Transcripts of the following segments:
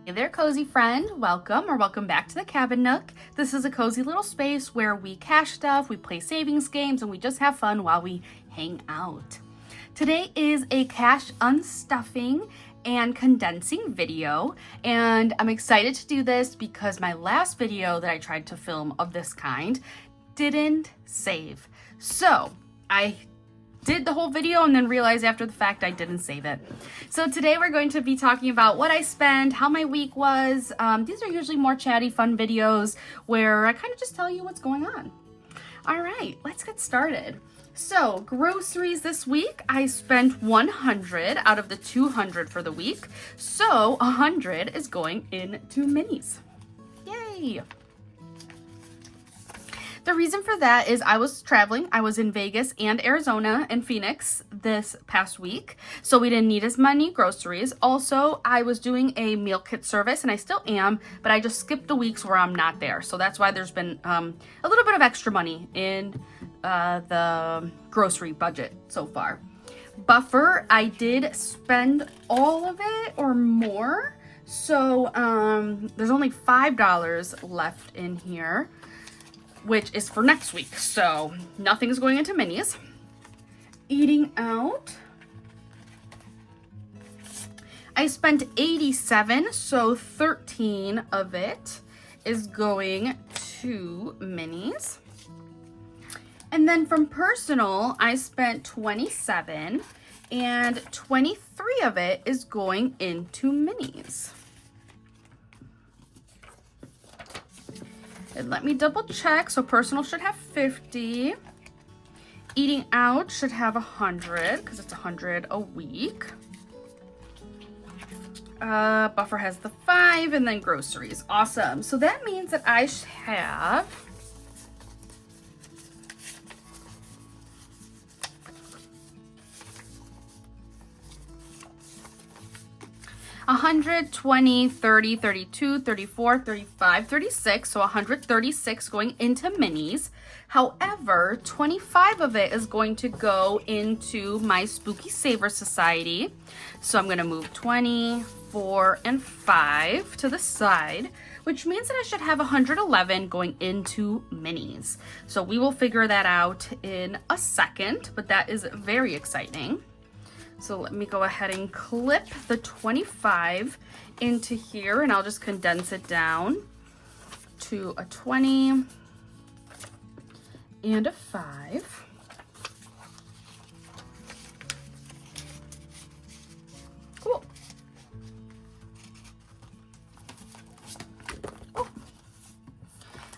Hey there, cozy friend. Welcome back to the Cabin Nook. This is a cozy little space where we cash stuff, we play savings games, and we just have fun while we hang out. Today is a cash unstuffing and condensing video, and I'm excited to do this because my last video that I tried to film of this kind didn't save. So I did the whole video and then realized after the fact I didn't save it. So today we're going to be talking about what I spent, how my week was. These are usually more chatty, fun videos where I kind of just tell you what's going on. All right, let's get started. So groceries this week, I spent 100 out of the 200 for the week. So 100 is going into minis. Yay! The reason for that is I was traveling. I was in Vegas and Arizona and Phoenix this past week, so we didn't need as many groceries. Also, I was doing a meal kit service, and I still am, but I just skipped the weeks where I'm not there. So that's why there's been a little bit of extra money in the grocery budget so far. Buffer, I did spend all of it or more. So there's only $5 left in here, which is for next week, so nothing is going into minis. Eating out, I spent 87, so 13 of it is going to minis. And then from personal, I spent 27, and 23 of it is going into minis. And let me double check. So personal should have 50. Eating out should have 100 because it's 100 a week. Buffer has the 5, and then groceries. Awesome. So that means that I have $100, $20, $30, $32, $34, $35, $36, so 136 going into minis. However, 25 of it is going to go into my Spooky Saver Society. So I'm going to move 20, 4, and 5 to the side, which means that I should have 111 going into minis. So we will figure that out in a second, but that is very exciting. So let me go ahead and clip the 25 into here, and I'll just condense it down to a 20 and a 5. Cool. Oh.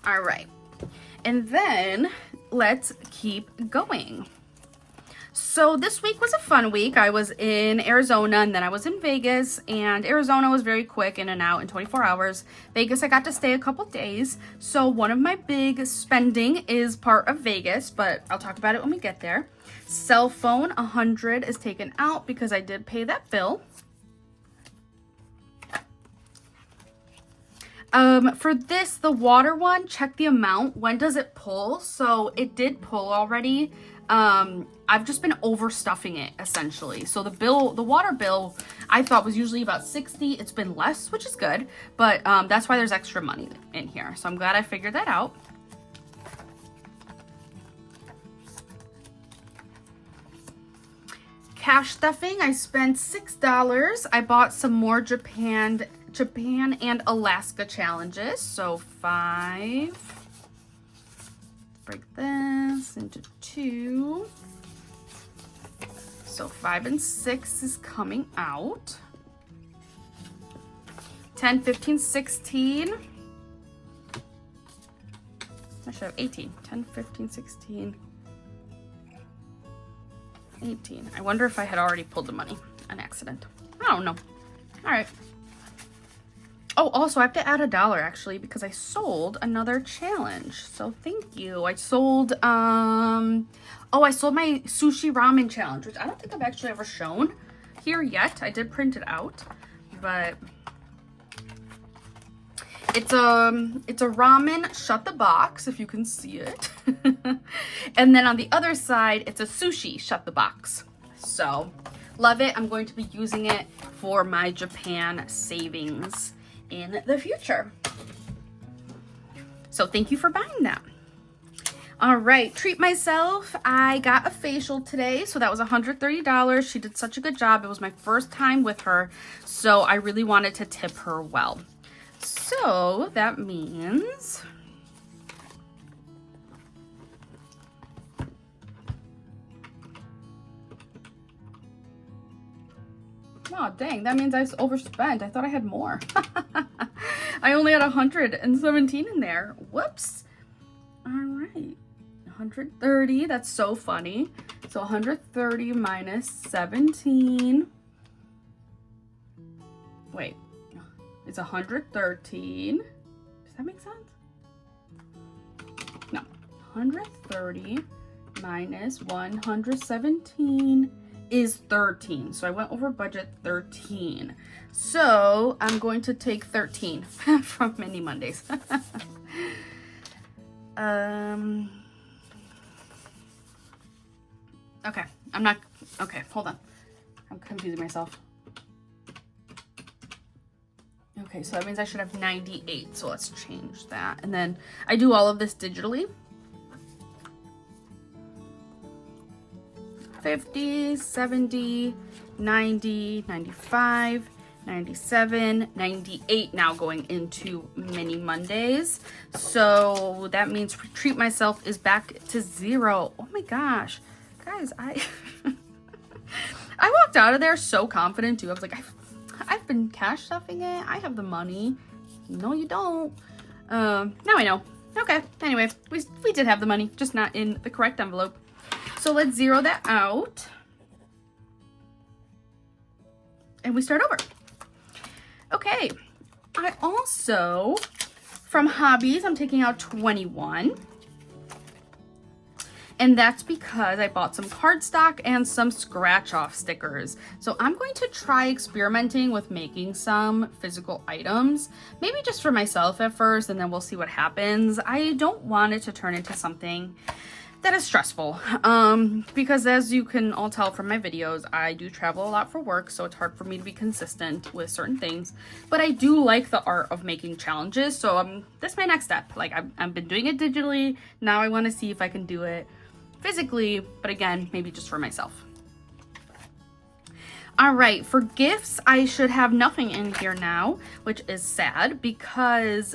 All right. And then let's keep going. So this week was a fun week. I was in Arizona, and then I was in Vegas, and Arizona was very quick, in and out in 24 hours. Vegas, I got to stay a couple days. So one of my big spending is part of Vegas, but I'll talk about it when we get there. Cell phone, 100 is taken out because I did pay that bill. For this, the water one, check the amount. When does it pull? So it did pull already. I've just been overstuffing it essentially. So the water bill I thought was usually about 60. It's been less, which is good, but that's why there's extra money in here. So I'm glad I figured that out. Cash stuffing, I spent $6. I bought some more Japan and Alaska challenges. So 5. Break this into 2. So 5 and 6 is coming out. 10, 15, 16. I should have 18. 10, 15, 16, 18. I wonder if I had already pulled the money on accident. I don't know. All right. Oh, also I have to add $1 actually because I sold another challenge. So thank you. I sold I sold my sushi ramen challenge, which I don't think I've actually ever shown here yet. I did print it out, but it's a ramen shut the box, if you can see it. And then on the other side, it's a sushi shut the box. So love it. I'm going to be using it for my Japan savings in the future. So thank you for buying that. All right, treat myself. I got a facial today, so that was $130. She did such a good job. It was my first time with her, so I really wanted to tip her well. So that means oh, dang, that means I overspent. I thought I had more. I only had 117 in there. Whoops. All right, 130, that's so funny. So 130 minus 17. Wait, it's 113. Does that make sense? No, 130 minus 117 is 13. So I went over budget 13. So I'm going to take 13 from Mini Mondays. Okay, okay, hold on. I'm confusing myself. Okay, so that means I should have 98. So let's change that. And then I do all of this digitally. 50, 70, 90, 95, 97, 98 now going into Mini Mondays. So that means treat myself is back to 0. Oh my gosh. Guys, I walked out of there so confident too. I was like, I've been cash stuffing it. I have the money. No, you don't. Now I know. Okay. Anyway, we did have the money, just not in the correct envelope. So let's zero that out. And we start over. Okay. I also, from hobbies, I'm taking out 21. And that's because I bought some cardstock and some scratch off stickers. So I'm going to try experimenting with making some physical items, maybe just for myself at first, and then we'll see what happens. I don't want it to turn into something that is stressful, because as you can all tell from my videos, I do travel a lot for work, so it's hard for me to be consistent with certain things, but I do like the art of making challenges. So that's my next step. Like I've been doing it digitally. Now I want to see if I can do it physically, but again, maybe just for myself. All right, for gifts, I should have nothing in here now, which is sad because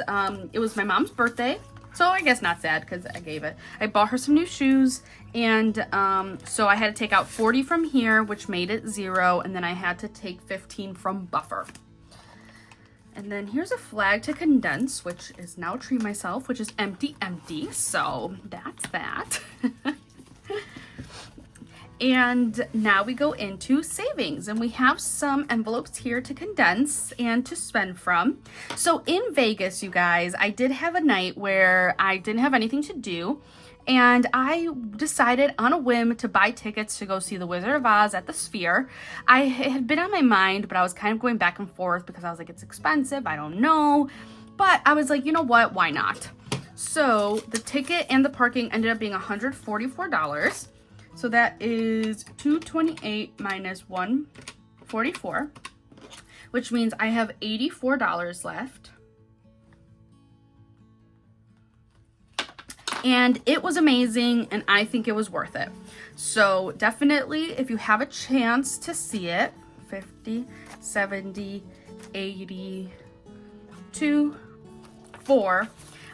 it was my mom's birthday. So I guess not sad because I gave it. I bought her some new shoes, and so I had to take out 40 from here, which made it 0, and then I had to take 15 from buffer. And then here's a flag to condense, which is now treat myself, which is empty, so that's that. And now we go into savings, and we have some envelopes here to condense and to spend from. So in Vegas, you guys, I did have a night where I didn't have anything to do, and I decided on a whim to buy tickets to go see The Wizard of Oz at the Sphere. It had been on my mind, but I was kind of going back and forth because I was like, it's expensive, I don't know. But I was like, you know what, why not? So the ticket and the parking ended up being $144. So that is $228 minus $144, which means I have $84 left. And it was amazing, and I think it was worth it. So definitely, if you have a chance to see it, 50, 70, 80, 2, 4,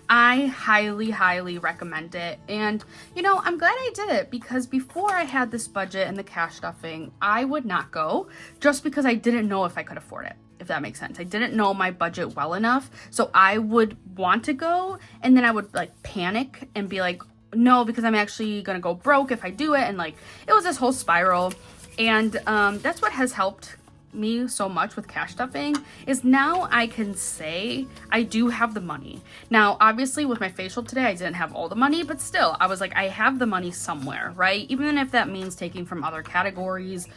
I highly, highly recommend it. And, you know, I'm glad I did it because before I had this budget and the cash stuffing, I would not go just because I didn't know if I could afford it, if that makes sense. I didn't know my budget well enough. So I would want to go, and then I would like panic and be like, no, because I'm actually going to go broke if I do it. And like, it was this whole spiral. And that's what has helped me so much with cash stuffing is now I can say I do have the money. Now, obviously with my facial today, I didn't have all the money, but still I was like, I have the money somewhere, right? Even if that means taking from other categories,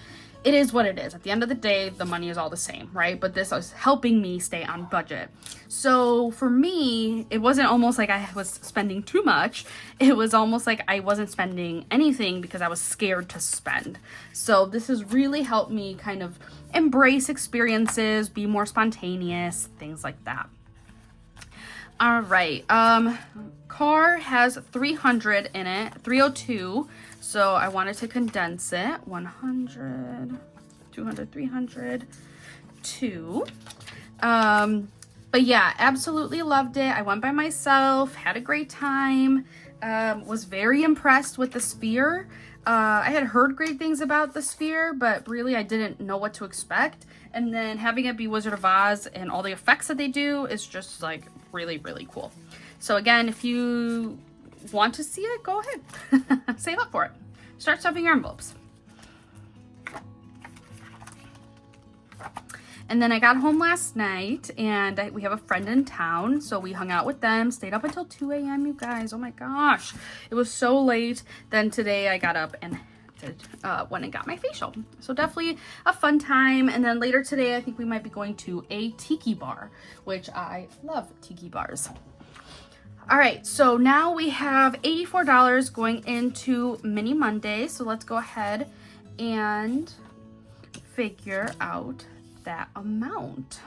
it is what it is. At the end of the day, the money is all the same, right? But this was helping me stay on budget. So for me, it wasn't almost like I was spending too much. It was almost like I wasn't spending anything because I was scared to spend. So this has really helped me kind of embrace experiences, be more spontaneous, things like that. All right, car has 300 in it, 302. So I wanted to condense it, 100, 200, 300, 2. But yeah, absolutely loved it. I went by myself, had a great time, was very impressed with the Sphere. I had heard great things about the Sphere, but really I didn't know what to expect. And then having it be Wizard of Oz and all the effects that they do is just like really, really cool. So again, if you want to see it, go ahead. Save up for it. Start stuffing your envelopes. And then I got home last night and we have a friend in town, so we hung out with them, stayed up until 2 a.m. you guys. Oh my gosh, it was so late. Then today I got up and went and got my facial. So definitely a fun time. And then later today I think we might be going to a tiki bar, which I love tiki bars. All right, so now we have $84 going into Mini Monday. So let's go ahead and figure out that amount.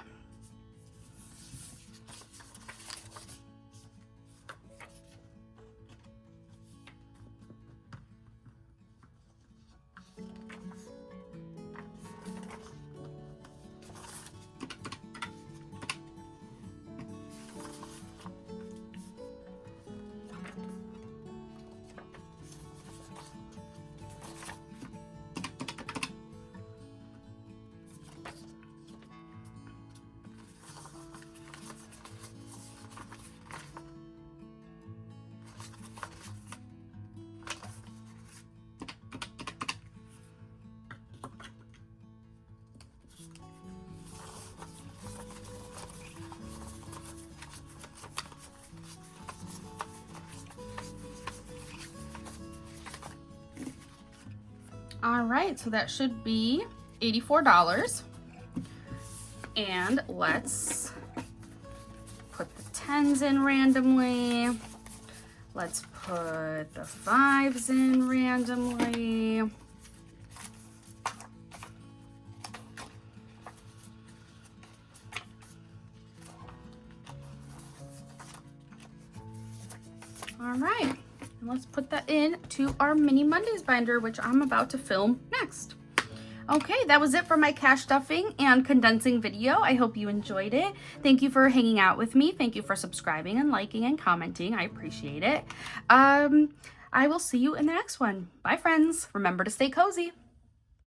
All right, so that should be $84. And let's put the 10s in randomly. Let's put the 5s in randomly. All right. Let's put that in to our Mini Mondays binder, which I'm about to film next. Okay, that was it for my cash stuffing and condensing video. I hope you enjoyed it. Thank you for hanging out with me. Thank you for subscribing and liking and commenting. I appreciate it. I will see you in the next one. Bye, friends. Remember to stay cozy.